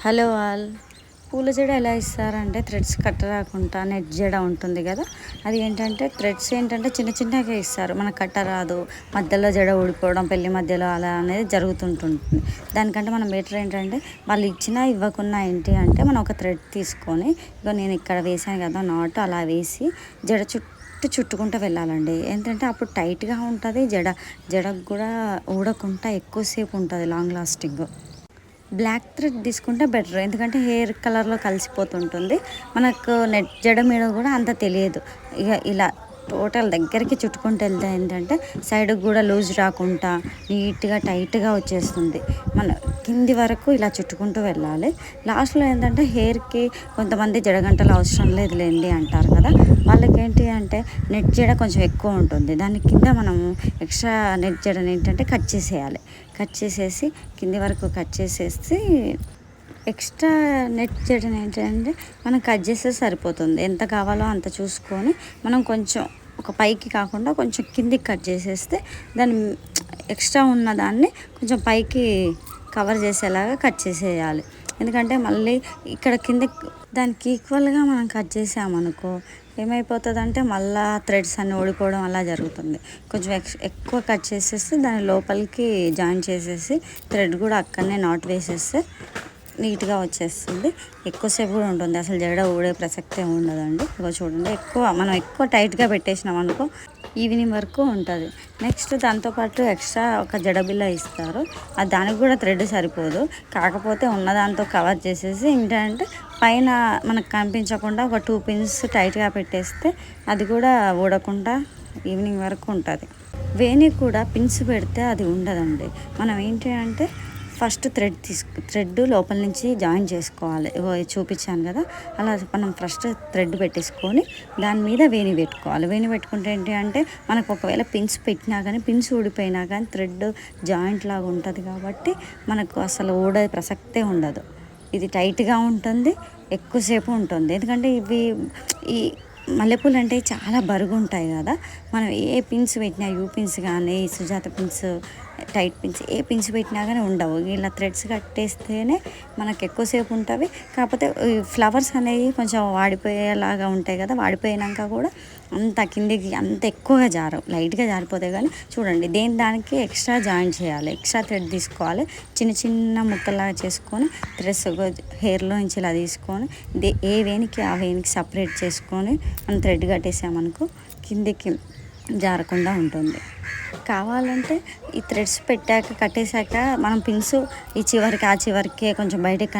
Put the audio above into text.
Hello all. పూల జడ ఎలా ఇస్తారంటే థ్రెడ్స్ కట్ రాకుండా నెట్ జడ ఉంటుంది కదా, అది ఏంటంటే థ్రెడ్స్ ఏంటంటే చిన్న చిన్నగా ఇస్తారు, మనకు కట్ట రాదు, మధ్యలో జడ ఊడిపోవడం పెళ్లి మధ్యలో అలా అనేది జరుగుతుంటుంది. దానికంటే మనం బెటర్ ఏంటంటే వాళ్ళు ఇచ్చినా ఇవ్వకున్నా ఏంటి అంటే మనం ఒక థ్రెడ్ తీసుకొని, ఇగో నేను ఇక్కడ వేసాను కదా నాట్, అలా వేసి జడ చుట్టుకుంటూ వెళ్ళాలండి. ఏంటంటే అప్పుడు టైట్గా ఉంటుంది జడకు కూడా ఊడకుండా ఎక్కువసేపు ఉంటుంది, లాంగ్ లాస్టింగ్. బ్లాక్ థ్రెడ్ తీసుకుంటే బెటర్, ఎందుకంటే హెయిర్ కలర్లో కలిసిపోతుంటుంది, మనకు నెట్ జడ మీద కూడా అంత తెలియదు. ఇక ఇలా టోటల్ దగ్గరికి చుట్టుకుంటూ వెళ్తే ఏంటంటే సైడ్కి కూడా లూజ్ రాకుండా నీట్గా టైట్గా వచ్చేస్తుంది. మన కింది వరకు ఇలా చుట్టుకుంటూ వెళ్ళాలి. లాస్ట్లో ఏంటంటే హెయిర్కి కొంతమంది జడగంటలు అవసరం లేదులేండి అంటారు కదా, వాళ్ళకి ఏంటి అంటే నెట్ జడ కొంచెం ఎక్కువ ఉంటుంది, దాని కింద మనము ఎక్స్ట్రా నెట్ జడని ఏంటంటే కట్ చేసేయాలి. కట్ చేసేసి కింది వరకు కట్ చేసేసి ఎక్స్ట్రా నెట్ జడని ఏంటంటే మనం కట్ చేస్తే సరిపోతుంది. ఎంత కావాలో అంత చూసుకొని మనం కొంచెం ఒక పైకి కాకుండా కొంచెం కిందికి కట్ చేసేస్తే దాని ఎక్స్ట్రా ఉన్న దాన్ని కొంచెం పైకి కవర్ చేసేలాగా కట్ చేసేయాలి. ఎందుకంటే మళ్ళీ ఇక్కడ కింద దానికి ఈక్వల్గా మనం కట్ చేసామనుకో ఏమైపోతుంది అంటే మళ్ళీ థ్రెడ్స్ అన్నీ ఓడిపోవడం అలా జరుగుతుంది. కొంచెం ఎక్కువ కట్ చేసేసి దాని లోపలికి జాయిన్ చేసేసి థ్రెడ్ కూడా అక్కడనే నాట్ వేసేస్తే నీట్గా వచ్చేస్తుంది. ఎక్కువసేపు కూడా ఉంటుంది, అసలు జడ ఊడే ప్రసక్తే ఉండదండి. ఇగో చూడండి, మనం ఎక్కువ టైట్గా పెట్టేసినాం అనుకో ఈవినింగ్ వరకు ఉంటుంది. నెక్స్ట్ దాంతోపాటు ఎక్స్ట్రా ఒక జడబిల్ల ఇస్తారు, అది దానికి కూడా థ్రెడ్ సరిపోదు, కాకపోతే ఉన్నదాంతో కవర్ చేసేసి ఏంటంటే పైన మనకు కనిపించకుండా ఒక 2 పిన్స్ టైట్గా పెట్టేస్తే అది కూడా ఊడకుండా ఈవినింగ్ వరకు ఉంటుంది. వేణి కూడా పిన్స్ పెడితే అది ఉండదండి. మనం ఏంటి అంటే ఫస్ట్ థ్రెడ్ లోపల నుంచి జాయిన్ చేసుకోవాలి. చూపించాను కదా, అలా మనం ఫస్ట్ థ్రెడ్ పెట్టేసుకొని దాని మీద వేణి పెట్టుకోవాలి. వేణి పెట్టుకుంటే ఏంటి అంటే మనకు ఒకవేళ పిన్స్ పెట్టినా కానీ పిన్స్ ఊడిపోయినా కానీ థ్రెడ్ జాయింట్ లాగా ఉంటుంది కాబట్టి మనకు అసలు ఊడే ప్రసక్తే ఉండదు. ఇది టైట్గా ఉంటుంది, ఎక్కువసేపు ఉంటుంది. ఎందుకంటే ఈ మల్లెపూలు అంటే చాలా బరువు ఉంటాయి కదా, మనం ఏ పిన్స్ పెట్టినా యూ పిన్స్ కానీ సుజాత పిన్స్ టైట్ పిన్స్ ఏ పిన్స్ పెట్టినా కానీ ఉండవు. ఇలా థ్రెడ్స్ కట్టేస్తేనే మనకు ఎక్కువసేపు ఉంటుంది. కాకపోతే ఫ్లవర్స్ అనేవి కొంచెం వాడిపోయేలాగా ఉంటాయి కదా, వాడిపోయినాక కూడా అంత కిందికి అంత ఎక్కువగా జారవు, లైట్గా జారిపోతాయి. కానీ చూడండి దానికి ఎక్స్ట్రా జాయిన్ చేయాలి, ఎక్స్ట్రా థ్రెడ్ తీసుకోవాలి, చిన్న చిన్న ముక్కలాగా చేసుకొని థ్రెడ్స్ హెయిర్లో నుంచి ఇలా తీసుకొని ఏ వేనికి ఆ వేనికి సపరేట్ చేసుకొని మనం థ్రెడ్ కట్టేసామనుకో కిందికి జారకుండా ఉంటుంది. కావాలంటే ఈ థ్రెడ్స్ పెట్టాక కట్టేశాక మనం పిన్స్ ఈ చివరికి ఆ చివరికి కొంచెం బయటకు